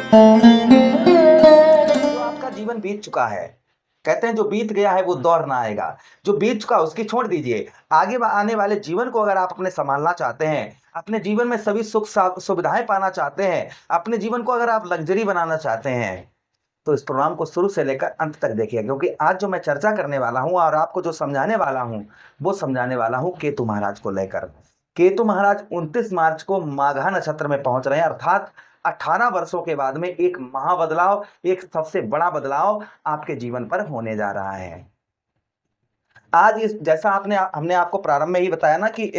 जो आपका जीवन बीत चुका है, कहते हैं जो बीत गया है वो दौड़ ना आएगा। जो बीत चुका उसकी छोड़ दीजिए। आगे आने वाले जीवन को अगर आप अपने संभालना चाहते हैं, अपने जीवन में सभी सुख सुविधाएं पाना चाहते हैं, अपने जीवन को अगर आप लग्जरी बनाना चाहते हैं, तो इस प्रोग्राम को शुरू से लेकर अंत तक देखिए, क्योंकि आज जो मैं चर्चा करने वाला हूं और आपको जो समझाने वाला हूं, वो समझाने वाला हूं केतु महाराज को लेकर। केतु महाराज 29 मार्च को माघा नक्षत्र में पहुंच रहे हैं, अर्थात 18 वर्षों के बाद में एक महाबदलाव, एक सबसे बड़ा बदलाव आपके जीवन पर होने जा रहा है। आज इस जैसा हमने आपको प्रारंभ में ही बताया ना कि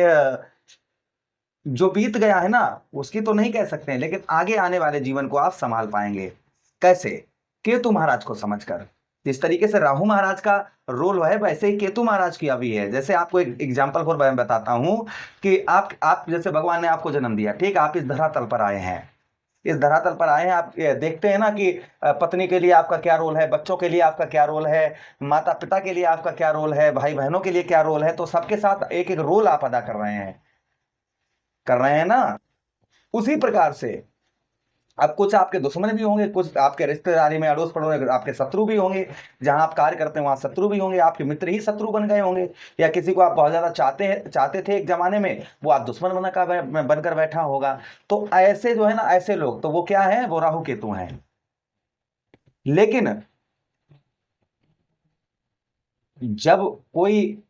जो बीत गया है ना उसकी तो नहीं कह सकते हैं, लेकिन आगे आने वाले जीवन को आप संभाल पाएंगे। कैसे? केतु महाराज को समझकर। जिस तरीके से राहु महाराज का रोल है वैसे ही केतु महाराज की अभी है। जैसे आपको एक एग्जाम्पल फॉर मैं बताता हूं कि आप जैसे भगवान ने आपको जन्म दिया, ठीक, आप इस धरातल पर आए हैं, इस धरातल पर आए हैं, आप ये देखते हैं ना कि पत्नी के लिए आपका क्या रोल है, बच्चों के लिए आपका क्या रोल है, माता पिता के लिए आपका क्या रोल है, भाई बहनों के लिए क्या रोल है, तो सबके साथ एक एक रोल आप अदा कर रहे हैं ना। उसी प्रकार से अब कुछ आपके दुश्मन भी होंगे, कुछ आपके रिश्तेदारी में अड़ोस पड़ोस में आपके शत्रु भी होंगे, जहां आप कार्य करते हैं वहां शत्रु भी होंगे, आपके मित्र ही शत्रु बन गए होंगे, या किसी को आप बहुत ज्यादा चाहते थे एक जमाने में, वो आप दुश्मन बनकर बैठा होगा। तो ऐसे जो है ना, ऐसे लोग तो वो क्या है, वो राहु केतु हैं। लेकिन जब कोई,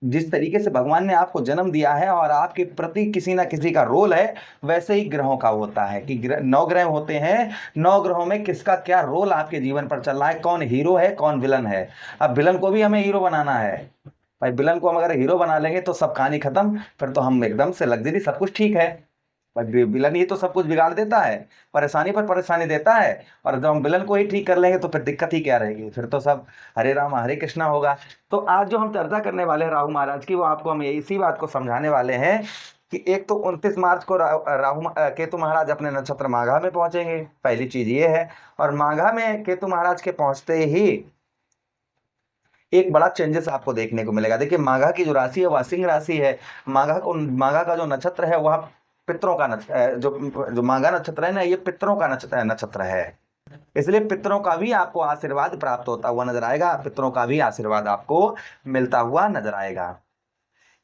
जिस तरीके से भगवान ने आपको जन्म दिया है और आपके प्रति किसी ना किसी का रोल है, वैसे ही ग्रहों का होता है कि 9 ग्रह होते हैं, 9 ग्रहों में किसका क्या रोल आपके जीवन पर चल रहा है, कौन हीरो है कौन विलन है। अब विलन को भी हमें हीरो बनाना है भाई, विलन को हम अगर हीरो बना लेंगे तो सब कहानी खत्म, फिर तो हम एकदम से लग्जरी, सब कुछ ठीक है। भाई विलन ही तो सब कुछ बिगाड़ देता है, परेशानी पर परेशानी देता है, और जब हम विलन को ही ठीक कर लेंगे तो फिर दिक्कत ही क्या रहेगी, फिर तो सब हरे राम हरे कृष्णा होगा। तो आज जो हम चर्चा करने वाले हैं राहु महाराज की, वो आपको हम इसी बात को समझाने वाले हैं कि एक तो 29 मार्च को केतु महाराज अपने नक्षत्र माघा में पहुंचेंगे, पहली चीज ये है। और माघा में केतु महाराज के पहुंचते ही एक बड़ा चेंजेस आपको देखने को मिलेगा। देखिए माघा की जो राशि है वह सिंह राशि है। माघा का जो नक्षत्र है वह पितरों का नक्षत्र, जो माघा नक्षत्र है ना, ये पितरों का नक्षत्र है। इसलिए पितरों का भी आपको आशीर्वाद प्राप्त होता हुआ नजर आएगा, पितरों का भी आशीर्वाद आपको मिलता हुआ नजर आएगा।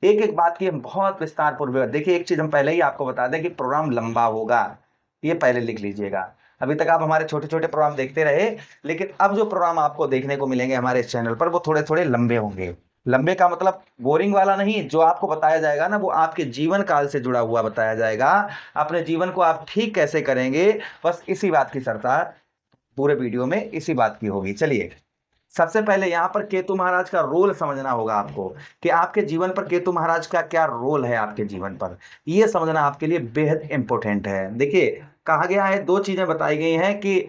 एक एक बात की हम बहुत विस्तार पूर्वक देखिए। एक चीज हम पहले ही आपको बता दें कि प्रोग्राम लंबा होगा, ये पहले लिख लीजिएगा। अभी तक आप हमारे छोटे छोटे प्रोग्राम देखते रहे, लेकिन अब जो प्रोग्राम आपको देखने को मिलेंगे हमारे इस चैनल पर, वो थोड़े थोड़े लंबे होंगे। लंबे का मतलब बोरिंग वाला नहीं, जो आपको बताया जाएगा ना वो आपके जीवन काल से जुड़ा हुआ बताया जाएगा। अपने जीवन को आप ठीक कैसे करेंगे, बस इसी बात की चर्चा पूरे वीडियो में इसी बात की होगी। चलिए सबसे पहले यहाँ पर केतु महाराज का रोल समझना होगा आपको कि आपके जीवन पर केतु महाराज का क्या रोल है आपके जीवन पर, यह समझना आपके लिए बेहद इंपॉर्टेंट है। देखिए कहा गया है, 2 चीजें बताई गई हैं कि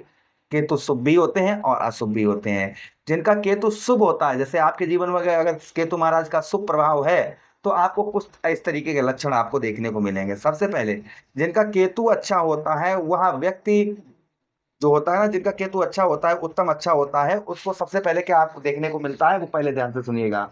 केतु शुभ भी होते हैं और अशुभ भी होते हैं। जिनका केतु शुभ होता है, जैसे आपके जीवन में अगर केतु महाराज का शुभ प्रभाव है, तो आपको कुछ इस तरीके के लक्षण आपको देखने को मिलेंगे। सबसे पहले जिनका केतु अच्छा होता है वह व्यक्ति जो होता है ना, जिनका केतु अच्छा होता है, उत्तम अच्छा होता है, उसको सबसे पहले क्या आपको देखने को मिलता है, वो पहले ध्यान से सुनिएगा।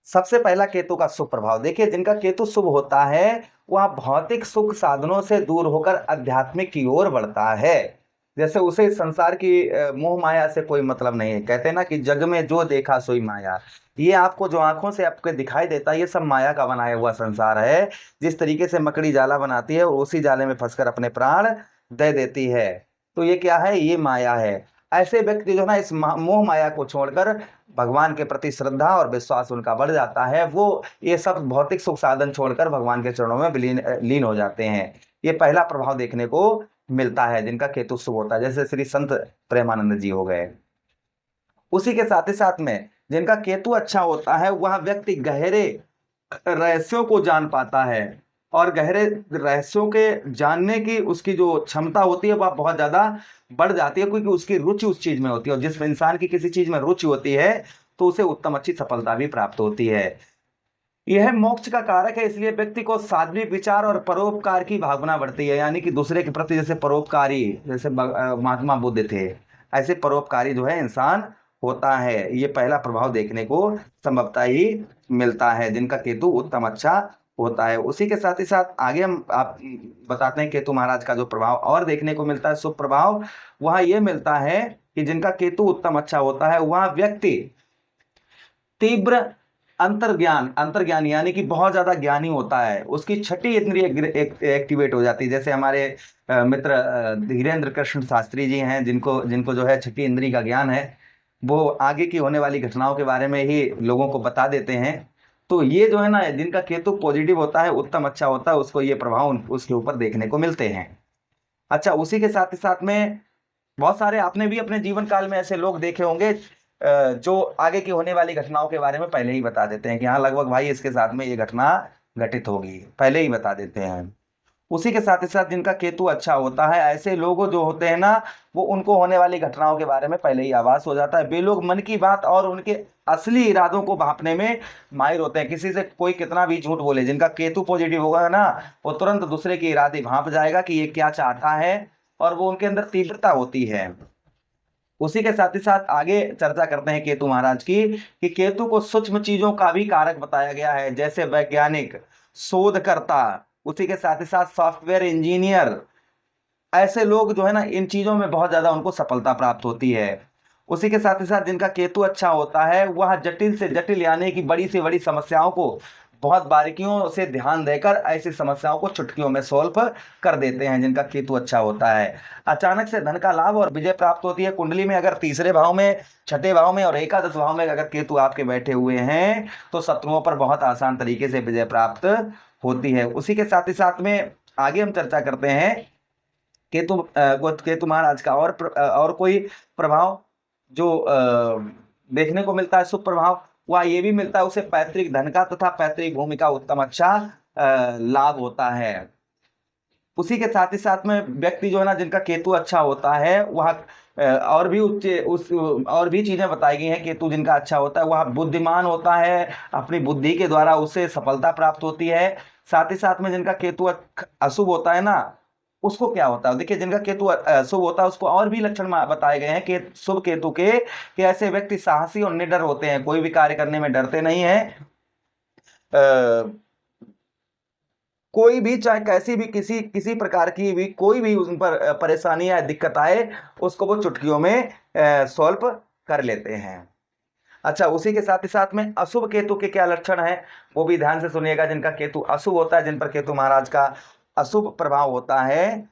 सबसे पहला केतु का शुभ प्रभाव देखिए, जिनका केतु शुभ होता है वह भौतिक सुख साधनों से दूर होकर आध्यात्मिक की ओर बढ़ता है। जैसे उसे संसार की मोह माया से कोई मतलब नहीं है। कहते हैं ना कि जग में जो देखा सोई माया, ये आपको जो आंखों से आपको दिखाई देता है ये सब माया का बनाया हुआ संसार है। जिस तरीके से मकड़ी जाला बनाती है और उसी जाले में फंसकर अपने प्राण दे देती है, तो ये क्या है, ये माया है। ऐसे व्यक्ति जो है ना इस मोह माया को छोड़कर भगवान के प्रति श्रद्धा और विश्वास उनका बढ़ जाता है, वो ये सब भौतिक सुख साधन छोड़कर भगवान के चरणों में लीन हो जाते हैं। ये पहला प्रभाव देखने को मिलता है जिनका केतु शुभ होता है, जैसे श्री संत प्रेमानंद जी हो गए। उसी के साथ ही साथ में जिनका केतु अच्छा होता है वह व्यक्ति गहरे रहस्यों को जान पाता है, और गहरे रहस्यों के जानने की उसकी जो क्षमता होती है वह बहुत ज्यादा बढ़ जाती है, क्योंकि उसकी रुचि उस चीज में होती है। और जिस इंसान की किसी चीज में रुचि होती है तो उसे उत्तम अच्छी सफलता भी प्राप्त होती है। यह मोक्ष का कारक है, इसलिए व्यक्ति को सात्विक विचार और परोपकार की भावना बढ़ती है। यानी कि दूसरे के प्रति जैसे परोपकारी, जैसे महात्मा बुद्ध थे, ऐसे परोपकारी जो है इंसान होता है। ये पहला प्रभाव देखने को संभवतः ही मिलता है जिनका केतु उत्तम अच्छा होता है। उसी के साथ ही साथ आगे हम आप बताते हैं केतु महाराज का जो प्रभाव और देखने को मिलता है, शुभ प्रभाव, वह ये मिलता है कि जिनका केतु उत्तम अच्छा होता है वह व्यक्ति तीव्र अंतर्ज्ञान यानी कि बहुत ज्यादा ज्ञानी होता है। उसकी छठी इंद्रिय एक्टिवेट हो जाती है। जैसे हमारे मित्र धीरेन्द्र कृष्ण शास्त्री जी हैं, जिनको जिनको जो है छठी इंद्रिय का ज्ञान है, वो आगे की होने वाली घटनाओं के बारे में ही लोगों को बता देते हैं। तो ये जो है ना, जिनका केतु पॉजिटिव होता है, उत्तम अच्छा होता है, उसको ये प्रभाव उसके ऊपर देखने को मिलते हैं। अच्छा, उसी के साथ ही साथ में बहुत सारे आपने भी अपने जीवन काल में ऐसे लोग देखे होंगे जो आगे की होने वाली घटनाओं के बारे में पहले ही बता देते हैं कि हाँ लगभग भाई इसके साथ में ये घटना घटित होगी, पहले ही बता देते हैं। उसी के साथ ही साथ जिनका केतु अच्छा होता है, ऐसे लोग जो होते हैं ना, वो उनको होने वाली घटनाओं के बारे में पहले ही आभास हो जाता है। वे लोग मन की बात और उनके असली इरादों को भांपने में माहिर होते हैं। किसी से कोई कितना भी झूठ बोले, जिनका केतु पॉजिटिव होगा ना, वो तुरंत दूसरे के इरादे भांप जाएगा कि ये क्या चाहता है, और वो उनके अंदर तीव्रता होती है। उसी के साथ ही साथ आगे चर्चा करते हैं केतु महाराज की, कि केतु को सूक्ष्म चीजों का भी कारक बताया गया है, जैसे वैज्ञानिक, शोधकर्ता, उसी के साथ ही साथ सॉफ्टवेयर इंजीनियर। ऐसे लोग जो है ना, इन चीजों में बहुत ज्यादा उनको सफलता प्राप्त होती है। उसी के साथ ही साथ जिनका केतु अच्छा होता है, वह जटिल से जटिल यानी कि बड़ी से बड़ी समस्याओं को बहुत बारीकियों से ध्यान देकर ऐसी समस्याओं को चुटकियों में सॉल्व कर देते हैं, जिनका केतु अच्छा होता है। अचानक से धन का लाभ और विजय प्राप्त होती है। कुंडली में अगर तीसरे भाव में, छठे भाव में और एकादश भाव में अगर केतु आपके बैठे हुए हैं, तो शत्रुओं पर बहुत आसान तरीके से विजय प्राप्त होती है। उसी के साथ ही साथ में आगे हम चर्चा करते हैं केतु महाराज का और कोई प्रभाव जो देखने को मिलता है, शुभ प्रभाव, वह ये भी मिलता है उसे पैतृक धन का तथा पैतृक भूमि का उत्तम अच्छा लाभ होता है। उसी के साथ ही साथ में व्यक्ति जो है ना, जिनका केतु अच्छा होता है, वह और भी और भी चीजें बताई गई हैं। केतु जिनका अच्छा होता है वह बुद्धिमान होता है, अपनी बुद्धि के द्वारा उसे सफलता प्राप्त होती है। साथ ही साथ में जिनका केतु अशुभ होता है ना, उसको क्या होता है, देखिए जिनका केतु शुभ होता है उसको और भी लक्षण बताए गए हैं कि शुभ केतु के, कि ऐसे व्यक्ति साहसी और निडर होते हैं, कोई भी कार्य करने में डरते नहीं है। कोई भी, चाहे कैसी भी किसी प्रकार की भी कोई भी उन पर परेशानी या दिक्कत आए, उसको वो चुटकियों में सॉल्व कर लेते हैं। अच्छा, उसी के साथ ही साथ में अशुभ केतु के क्या लक्षण हैं, वो भी ध्यान से सुनिएगा। जिनका केतु अशुभ होता है, जिन पर केतु महाराज का अशुभ प्रभाव होता है,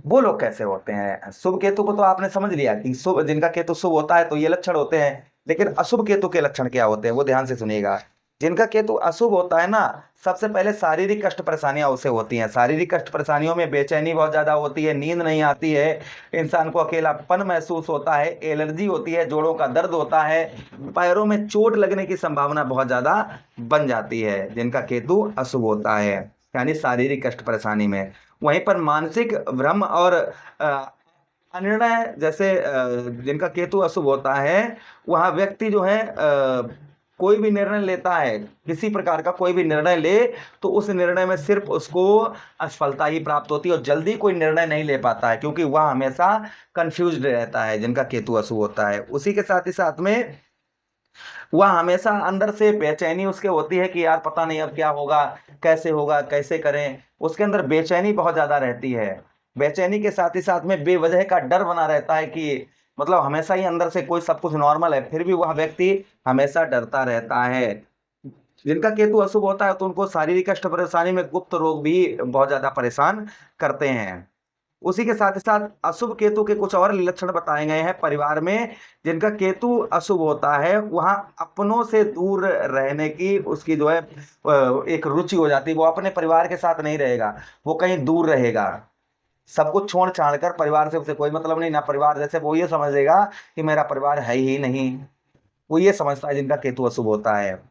वो लोग कैसे होते हैं। शुभ केतु को तो आपने समझ लिया कि शुभ, जिनका केतु शुभ होता है तो ये लक्षण होते हैं, लेकिन अशुभ केतु के लक्षण क्या होते हैं वो ध्यान से सुनिएगा। जिनका केतु अशुभ होता है ना, सबसे पहले शारीरिक कष्ट परेशानियां उसे होती हैं। शारीरिक कष्ट परेशानियों में बेचैनी बहुत ज्यादा होती है, नींद नहीं आती है, इंसान को अकेलापन महसूस होता है, एलर्जी होती है, जोड़ों का दर्द होता है, पैरों में चोट लगने की संभावना बहुत ज्यादा बन जाती है, जिनका केतु अशुभ होता है, यानी शारीरिक कष्ट परेशानी में। वहीं पर मानसिक भ्रम और अनिर्णय, जैसे जिनका केतु अशुभ होता है, वह व्यक्ति जो है कोई भी निर्णय लेता है, किसी प्रकार का कोई भी निर्णय ले, तो उस निर्णय में सिर्फ उसको असफलता ही प्राप्त होती है और जल्दी कोई निर्णय नहीं ले पाता है, क्योंकि वह हमेशा कंफ्यूज्ड रहता है, जिनका केतु अशुभ होता है। उसी के साथ ही साथ में वह हमेशा अंदर से बेचैनी उसके होती है कि यार पता नहीं अब क्या होगा, कैसे करें, उसके अंदर बेचैनी बहुत ज्यादा रहती है। बेचैनी के साथ ही साथ में बेवजह का डर बना रहता है, कि मतलब हमेशा ही अंदर से कोई सब कुछ नॉर्मल है, फिर भी वह व्यक्ति हमेशा डरता रहता है। जिनका केतु अशुभ होता है तो उनको शारीरिक कष्ट परेशानी में गुप्त रोग भी बहुत ज्यादा परेशान करते हैं। उसी के साथ ही साथ अशुभ केतु के कुछ और लक्षण बताए गए हैं परिवार में। जिनका केतु अशुभ होता है, वहां अपनों से दूर रहने की उसकी जो है एक रुचि हो जाती है। वो अपने परिवार के साथ नहीं रहेगा, वो कहीं दूर रहेगा, सब कुछ छोड़ छाड़ कर, परिवार से उसे कोई मतलब नहीं, ना परिवार जैसे वो ये समझेगा कि मेरा परिवार है ही नहीं, वो ये समझता है जिनका केतु अशुभ होता है।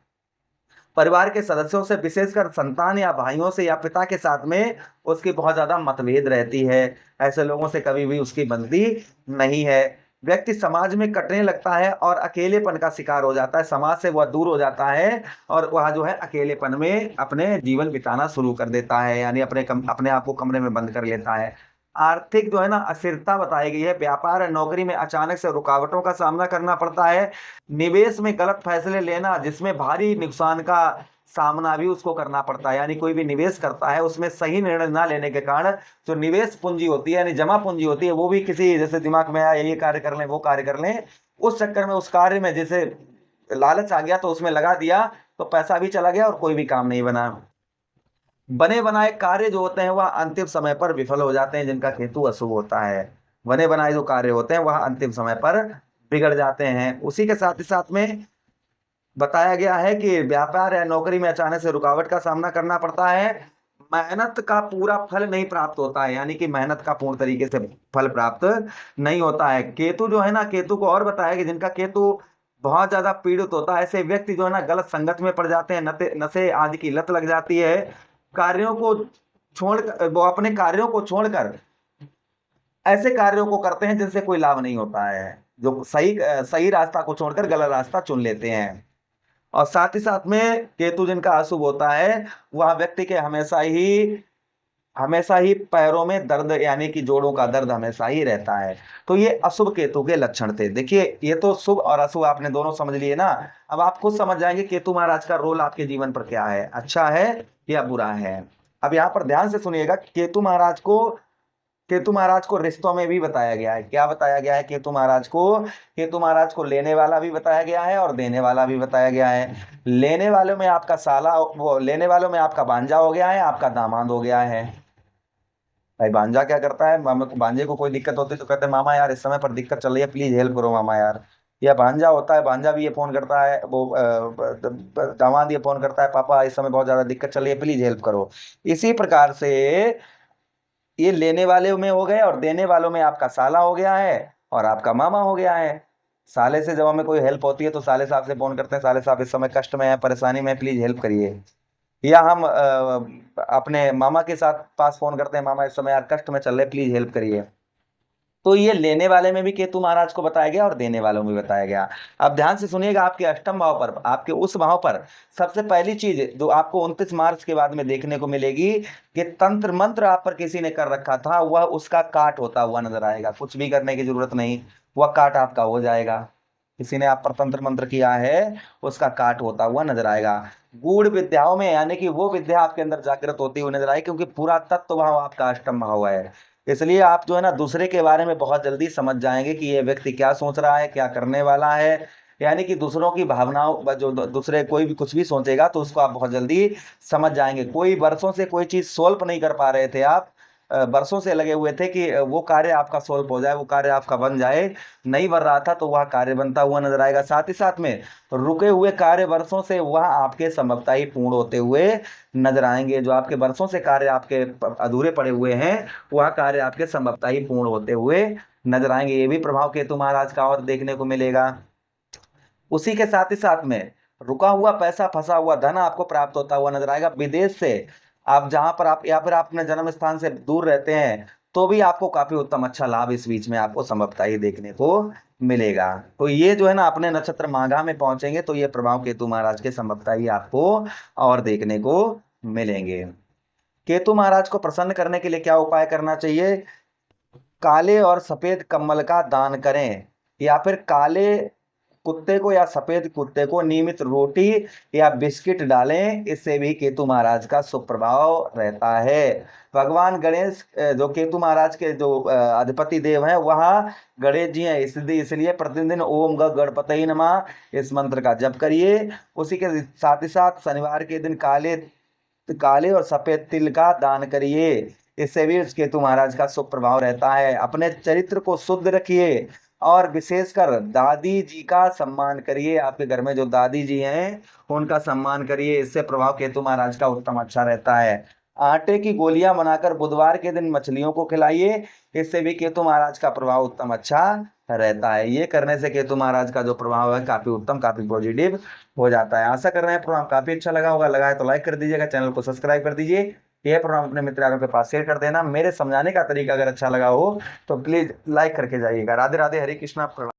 परिवार के सदस्यों से, विशेषकर संतान या भाइयों से या पिता के साथ में उसकी बहुत ज्यादा मतभेद रहती है। ऐसे लोगों से कभी भी उसकी बनती नहीं है। व्यक्ति समाज में कटने लगता है और अकेलेपन का शिकार हो जाता है, समाज से वह दूर हो जाता है और वह जो है अकेलेपन में अपने जीवन बिताना शुरू कर देता है, यानी अपने आप को कमरे में बंद कर लेता है। आर्थिक जो है ना अस्थिरता बताई गई है। व्यापार और नौकरी में अचानक से रुकावटों का सामना करना पड़ता है। निवेश में गलत फैसले लेना, जिसमें भारी नुकसान का सामना भी उसको करना पड़ता है। यानी कोई भी निवेश करता है उसमें सही निर्णय ना लेने के कारण जो निवेश पूंजी होती है यानी जमा पूंजी होती है वो भी किसी जैसे दिमाग में आया ये कार्य कर लें वो कार्य कर लें, उस चक्कर में उस कार्य में जैसे लालच आ गया तो उसमें लगा दिया तो पैसा भी चला गया और कोई भी काम नहीं बना। बने बनाए कार्य जो होते हैं वह अंतिम समय पर विफल हो जाते हैं, जिनका केतु अशुभ होता है। बने बनाए जो कार्य होते हैं वह अंतिम समय पर बिगड़ जाते हैं। उसी के साथ ही साथ में बताया गया है कि व्यापार या नौकरी में अचानक से रुकावट का सामना करना पड़ता है। मेहनत का पूरा फल नहीं प्राप्त होता है, यानी कि मेहनत का पूर्ण तरीके से फल प्राप्त नहीं होता है। केतु जो है ना, केतु को और बताया कि जिनका केतु बहुत ज्यादा पीड़ित होता है ऐसे व्यक्ति जो है ना गलत संगत में पड़ जाते हैं, नशे आदि की लत लग जाती है। कार्यों को छोड़ वो अपने कार्यों को छोड़कर ऐसे कार्यों को करते हैं जिनसे कोई लाभ नहीं होता है, जो सही रास्ता को छोड़कर गलत रास्ता चुन लेते हैं। और साथ ही साथ में केतु जिनका अशुभ होता है वह व्यक्ति के हमेशा ही पैरों में दर्द यानी कि जोड़ों का दर्द हमेशा ही रहता है। तो ये अशुभ केतु के लक्षण थे। देखिए ये तो शुभ और अशुभ आपने दोनों समझ लिए ना। अब आप खुद समझ जाएंगे केतु महाराज का रोल आपके जीवन पर क्या है, अच्छा है या बुरा है। अब यहाँ पर ध्यान से सुनिएगा, केतु महाराज को रिश्तों में भी बताया गया है। क्या बताया गया है केतु महाराज को? केतु महाराज को लेने वाला भी बताया गया है और देने वाला भी बताया गया है। लेने वालों में आपका लेने वालों में आपका भांजा हो गया है, आपका दामाद हो गया है। भाई भांजा क्या करता है, भांजे को कोई दिक्कत होती है तो कहते हैं मामा यार इस समय पर दिक्कत चल रही है प्लीज हेल्प करो मामा यार। या भांजा होता है, भांजा भी ये फोन करता है, वो दामाद ये फोन करता है पापा इस समय बहुत ज्यादा दिक्कत चल रही है प्लीज हेल्प करो। इसी प्रकार से ये लेने वाले में हो गए और देने वालों में आपका साला हो गया है और आपका मामा हो गया है। साले से जब हमें कोई हेल्प होती है तो साले साहब से फोन करते हैं, साले साहब इस समय कष्ट में है, परेशानी में, प्लीज हेल्प करिए। या हम अपने मामा के साथ पास फोन करते हैं, मामा इस समय यार कष्ट में चल रहे प्लीज हेल्प करिए। तो ये लेने वाले में भी केतु महाराज को बताया गया और देने वालों में बताया गया। अब ध्यान से सुनिएगा, आपके अष्टम भाव पर, आपके उस भाव पर सबसे पहली चीज जो आपको 29 मार्च के बाद में देखने को मिलेगी कि तंत्र मंत्र आप पर किसी ने कर रखा था वह उसका काट होता हुआ नजर आएगा। कुछ भी करने की जरूरत नहीं, वह काट आपका हो जाएगा। किसी ने आप पर तंत्र मंत्र किया है उसका काट होता हुआ नजर आएगा। गूढ़ विद्याओं में यानी कि वो विद्या आपके अंदर जागृत होती हुई नजर आएगी, क्योंकि पूरा तत्व भाव आपका अष्टम भाव है। इसलिए आप जो है ना दूसरे के बारे में बहुत जल्दी समझ जाएंगे कि ये व्यक्ति क्या सोच रहा है, क्या करने वाला है। यानी कि दूसरों की भावनाओं जो दूसरे कोई भी कुछ भी सोचेगा तो उसको आप बहुत जल्दी समझ जाएंगे। कोई वर्षों से कोई चीज सोल्व नहीं कर पा रहे थे आप, वर्षों से लगे हुए थे कि वो कार्य आपका सोल्व हो जाए, वो कार्य आपका बन जाए, नहीं बन रहा था तो वह कार्य बनता हुआ नजर आएगा। साथ ही साथ में रुके हुए कार्य वर्षों से वह आपके संभवतः ही पूर्ण होते हुए नजर आएंगे। जो आपके वर्षों से कार्य आपके अधूरे पड़े हुए हैं वह कार्य आपके संभवतः ही पूर्ण होते हुए नजर आएंगे। ये भी प्रभाव केतु महाराज का और देखने को मिलेगा। उसी के साथ ही साथ में रुका हुआ पैसा, फंसा हुआ धन आपको प्राप्त होता हुआ नजर आएगा। विदेश से आप जहां पर आप या फिर आप अपने जन्म स्थान से दूर रहते हैं तो भी आपको काफी उत्तम अच्छा लाभ इस बीच में आपको संभवतः ही देखने को मिलेगा। तो ये जो है ना अपने नक्षत्र माघा में पहुंचेंगे तो ये प्रभाव केतु महाराज के संभवतः ही आपको और देखने को मिलेंगे। केतु महाराज को प्रसन्न करने के लिए क्या उपाय करना चाहिए? काले और सफेद कम्बल का दान करें, या फिर काले कुत्ते को या सफेद कुत्ते को नियमित रोटी या बिस्किट डालें, इससे भी केतु महाराज का शुभ प्रभाव रहता है। भगवान गणेश जो केतु महाराज के जो अधिपति देव हैं वह गणेश जी हैं, इसलिए प्रतिदिन ओम गणपतये नमः इस मंत्र का जप करिए। उसी के साथ ही साथ शनिवार के दिन काले और सफेद तिल का दान करिए, इससे भी केतु महाराज का शुभ प्रभाव रहता है। अपने चरित्र को शुद्ध रखिए और विशेषकर दादी जी का सम्मान करिए। आपके घर में जो दादी जी हैं उनका सम्मान करिए, इससे प्रभाव केतु महाराज का उत्तम अच्छा रहता है। आटे की गोलियां बनाकर बुधवार के दिन मछलियों को खिलाइए, इससे भी केतु महाराज का प्रभाव उत्तम अच्छा रहता है। ये करने से केतु महाराज का जो प्रभाव है काफी उत्तम, काफी पॉजिटिव हो जाता है। आशा कर रहे हैं प्रोग्राम काफी अच्छा लगा होगा। लगा है तो लाइक कर दीजिएगा, चैनल को सब्सक्राइब कर दीजिए। यह प्रोग्राम अपने मित्रों के पास शेयर कर देना। मेरे समझाने का तरीका अगर अच्छा लगा हो तो प्लीज लाइक करके जाइएगा। राधे राधे, हरे कृष्णा।